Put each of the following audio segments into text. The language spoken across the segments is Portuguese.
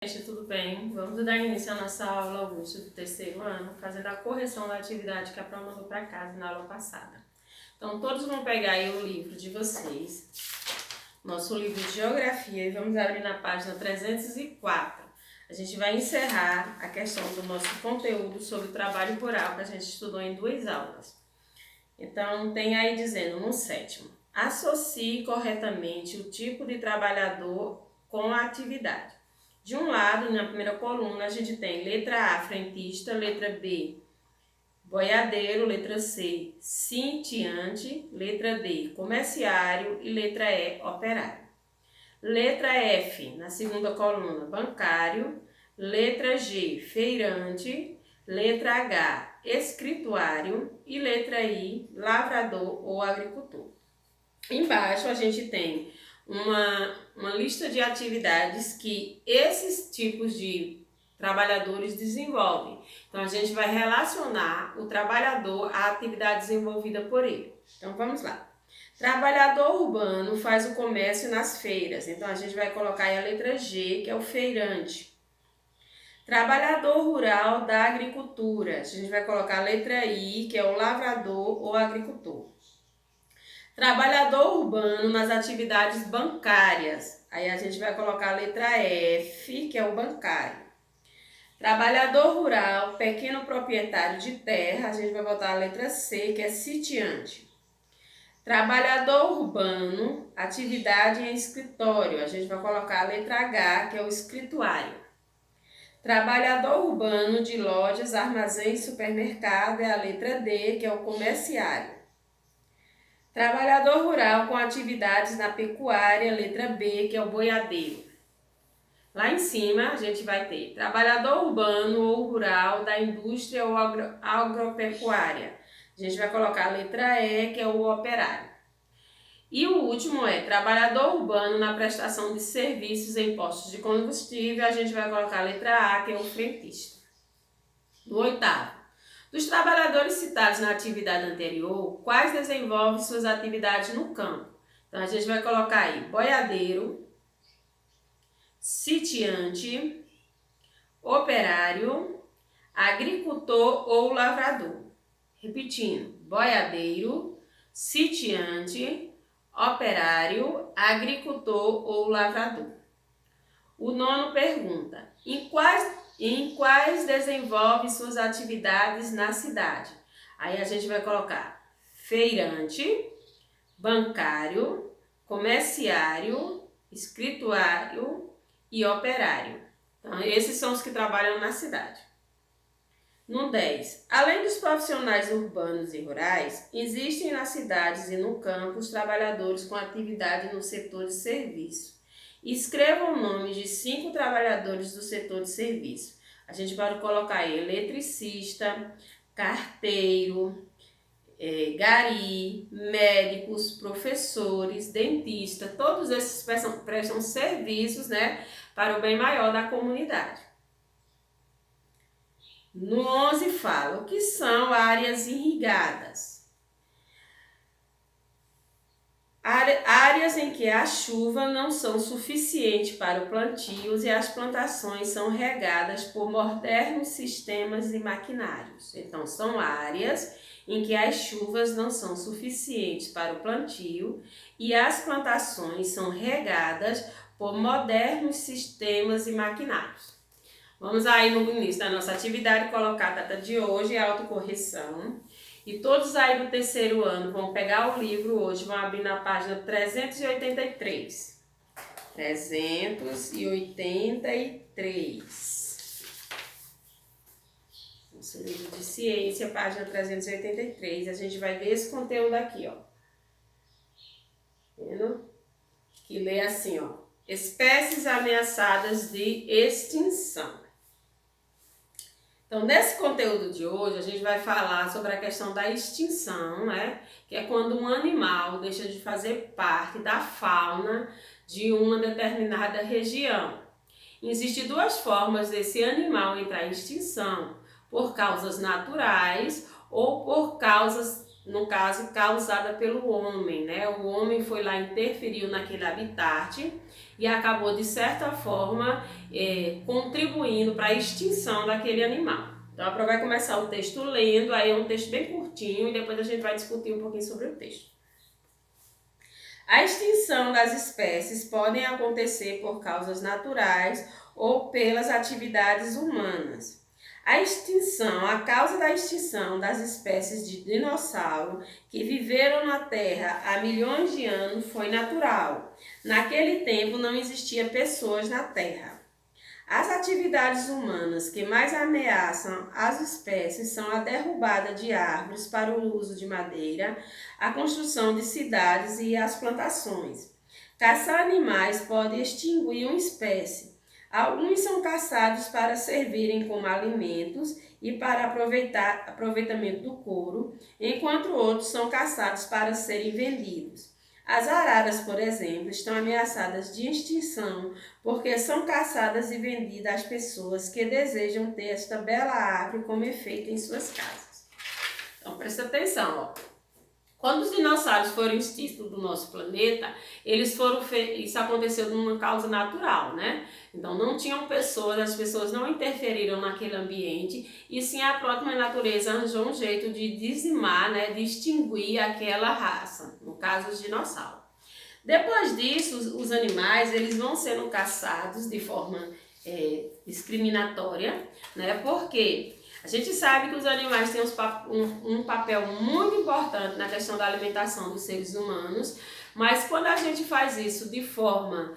Gente, tudo bem? Vamos dar início à nossa aula hoje do terceiro ano, fazendo a correção da atividade que a Pró mandou para casa na aula passada. Então, todos vão pegar aí o livro de vocês, nosso livro de Geografia, e vamos abrir na página 304. A gente vai encerrar a questão do nosso conteúdo sobre o trabalho rural, que a gente estudou em 2 aulas. Então, tem aí dizendo, no 7º, associe corretamente o tipo de trabalhador com a atividade. De um lado, na primeira coluna, a gente tem letra A, frentista, letra B, boiadeiro, letra C, cintiante, letra D, comerciário e letra E, operário. Letra F, na segunda coluna, bancário, letra G, feirante, letra H, escrituário e letra I, lavrador ou agricultor. Embaixo a gente tem uma lista de atividades que esses tipos de trabalhadores desenvolvem. Então, a gente vai relacionar o trabalhador à atividade desenvolvida por ele. Então, vamos lá. Trabalhador urbano faz o comércio nas feiras. Então, a gente vai colocar aí a letra G, que é o feirante. Trabalhador rural da agricultura. A gente vai colocar a letra I, que é o lavrador ou agricultor. Trabalhador urbano nas atividades bancárias. Aí a gente vai colocar a letra F, que é o bancário. Trabalhador rural, pequeno proprietário de terra. A gente vai botar a letra C, que é sitiante. Trabalhador urbano, atividade em escritório. A gente vai colocar a letra H, que é o escrituário. Trabalhador urbano de lojas, armazéns, supermercado. É a letra D, que é o comerciário. Trabalhador rural com atividades na pecuária, letra B, que é o boiadeiro. Lá em cima a gente vai ter trabalhador urbano ou rural da indústria ou agropecuária. A gente vai colocar a letra E, que é o operário. E o último é trabalhador urbano na prestação de serviços em postos de combustível. A gente vai colocar a letra A, que é o frentista. No 8º. Dos trabalhadores citados na atividade anterior, quais desenvolvem suas atividades no campo? Então, a gente vai colocar aí boiadeiro, sitiante, operário, agricultor ou lavrador. Repetindo, boiadeiro, sitiante, operário, agricultor ou lavrador. O 9º pergunta, em quais desenvolve suas atividades na cidade? Aí a gente vai colocar feirante, bancário, comerciário, escrituário e operário. Então, esses são os que trabalham na cidade. No 10. Além dos profissionais urbanos e rurais, existem nas cidades e no campo os trabalhadores com atividade no setor de serviço. Escreva o nome de 5 trabalhadores do setor de serviço. A gente pode colocar aí eletricista, carteiro, gari, médicos, professores, dentista, todos esses prestam serviços, né, para o bem maior da comunidade. No 11 fala, o que são áreas irrigadas? Áreas em que a chuva não são suficiente para o plantio e as plantações são regadas por modernos sistemas e maquinários. Então, são áreas em que as chuvas não são suficientes para o plantio e as plantações são regadas por modernos sistemas e maquinários. Vamos aí no início da nossa atividade colocar a data de hoje e a autocorreção. E todos aí do terceiro ano vão pegar o livro hoje, vão abrir na página 383. 383. Nosso livro de ciência, página 383. A gente vai ver esse conteúdo aqui, ó. Vendo? Que lê assim, ó. Espécies ameaçadas de extinção. Então, nesse conteúdo de hoje, a gente vai falar sobre a questão da extinção, né? Que é quando um animal deixa de fazer parte da fauna de uma determinada região. Existem 2 formas desse animal entrar em extinção, por causas naturais ou por causas no caso causada pelo homem, né? O homem foi lá, interferiu naquele habitat e acabou de certa forma contribuindo para a extinção daquele animal. Então a Pro vai começar o texto lendo, aí é um texto bem curtinho e depois a gente vai discutir um pouquinho sobre o texto. A extinção das espécies podem acontecer por causas naturais ou pelas atividades humanas. A causa da extinção das espécies de dinossauro que viveram na Terra há milhões de anos foi natural. Naquele tempo não existiam pessoas na Terra. As atividades humanas que mais ameaçam as espécies são a derrubada de árvores para o uso de madeira, a construção de cidades e as plantações. Caçar animais pode extinguir uma espécie. Alguns são caçados para servirem como alimentos e para aproveitamento do couro, enquanto outros são caçados para serem vendidos. As araras, por exemplo, estão ameaçadas de extinção porque são caçadas e vendidas às pessoas que desejam ter esta bela árvore como efeito em suas casas. Então, presta atenção, ó. Quando os dinossauros foram extintos do nosso planeta, isso aconteceu de uma causa natural, né? Então não tinham pessoas, as pessoas não interferiram naquele ambiente, e sim a própria natureza arranjou um jeito de dizimar, né, de extinguir aquela raça, no caso os dinossauros. Depois disso, os animais eles vão sendo caçados de forma discriminatória, né? Porque a gente sabe que os animais têm um papel muito importante na questão da alimentação dos seres humanos, mas quando a gente faz isso de forma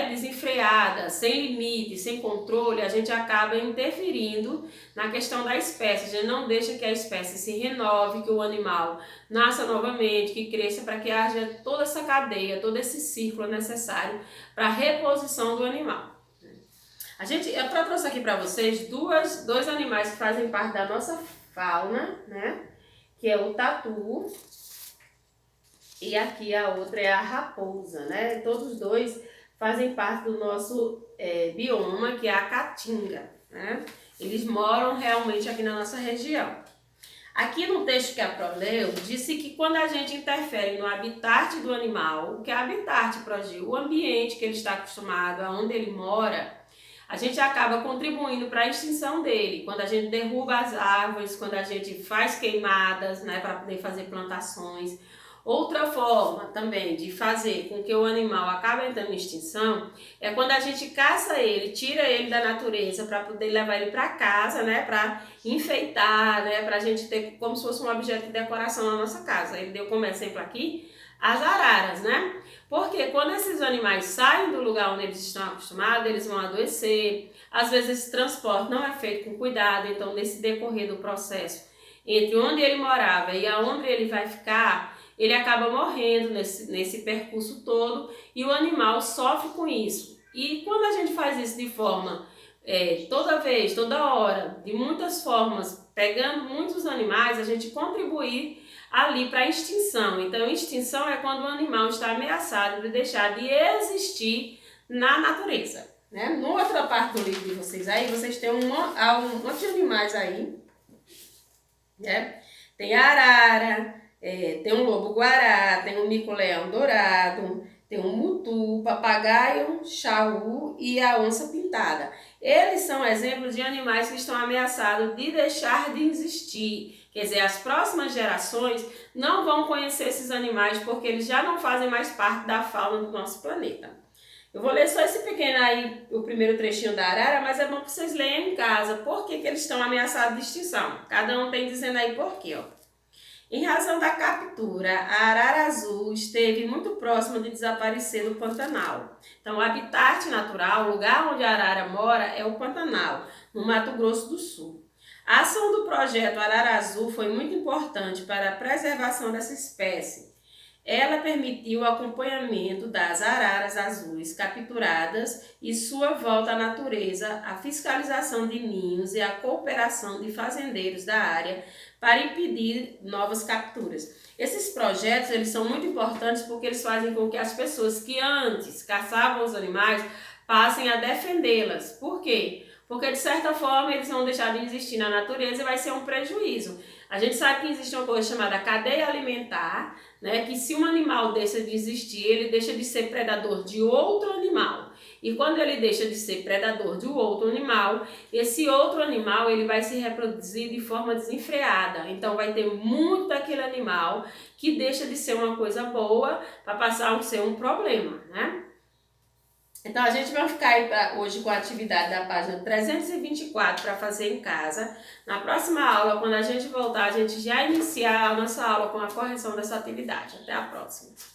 desenfreada, sem limite, sem controle, a gente acaba interferindo na questão da espécie. A gente não deixa que a espécie se renove, que o animal nasça novamente, que cresça, para que haja toda essa cadeia, todo esse círculo necessário para a reposição do animal. Eu trouxe aqui para vocês dois animais que fazem parte da nossa fauna, né? Que é o tatu e aqui a outra é a raposa, né? Todos os dois fazem parte do nosso bioma, que é a caatinga, né? Eles moram realmente aqui na nossa região. Aqui no texto que a Pro leu, disse que quando a gente interfere no habitat do animal, o que é habitat, Pro, o ambiente que ele está acostumado, aonde ele mora, a gente acaba contribuindo para a extinção dele. Quando a gente derruba as árvores, quando a gente faz queimadas, né, para poder fazer plantações. Outra forma também de fazer com que o animal acabe entrando em extinção é quando a gente caça ele, tira ele da natureza para poder levar ele para casa, né, para enfeitar, né, para a gente ter como se fosse um objeto de decoração na nossa casa. Ele deu como exemplo aqui as araras, né? Porque quando esses animais saem do lugar onde eles estão acostumados, eles vão adoecer. Às vezes esse transporte não é feito com cuidado, então nesse decorrer do processo, entre onde ele morava e aonde ele vai ficar, ele acaba morrendo nesse percurso todo e o animal sofre com isso. E quando a gente faz isso de forma, toda vez, toda hora, de muitas formas, pegando muitos animais, a gente contribui ali para a extinção. Então, extinção é quando o animal está ameaçado de deixar de existir na natureza, né? Na outra parte do livro de vocês aí, vocês têm um monte de animais aí, né? Tem a arara, tem um lobo-guará, tem um mico-leão dourado, tem um mutu, papagaio, chaú e a onça-pintada. Eles são exemplos de animais que estão ameaçados de deixar de existir. Quer dizer, as próximas gerações não vão conhecer esses animais porque eles já não fazem mais parte da fauna do nosso planeta. Eu vou ler só esse pequeno aí, o primeiro trechinho da arara, mas é bom que vocês leiam em casa por que eles estão ameaçados de extinção. Cada um tem dizendo aí por quê, ó. Em razão da captura, a arara azul esteve muito próxima de desaparecer do Pantanal. Então, o habitat natural, o lugar onde a arara mora, é o Pantanal, no Mato Grosso do Sul. A ação do projeto Arara Azul foi muito importante para a preservação dessa espécie. Ela permitiu o acompanhamento das araras azuis capturadas e sua volta à natureza, a fiscalização de ninhos e a cooperação de fazendeiros da área para impedir novas capturas. Esses projetos eles são muito importantes porque eles fazem com que as pessoas que antes caçavam os animais passem a defendê-las. Por quê? porque de certa forma eles vão deixar de existir na natureza e vai ser um prejuízo. A gente sabe que existe uma coisa chamada cadeia alimentar, né? Que se um animal deixa de existir, ele deixa de ser predador de outro animal. E quando ele deixa de ser predador de outro animal, esse outro animal ele vai se reproduzir de forma desenfreada. Então vai ter muito daquele animal que deixa de ser uma coisa boa para passar a ser um problema, né? Então a gente vai ficar aí hoje com a atividade da página 324 para fazer em casa. Na próxima aula, quando a gente voltar, a gente já iniciar a nossa aula com a correção dessa atividade. Até a próxima!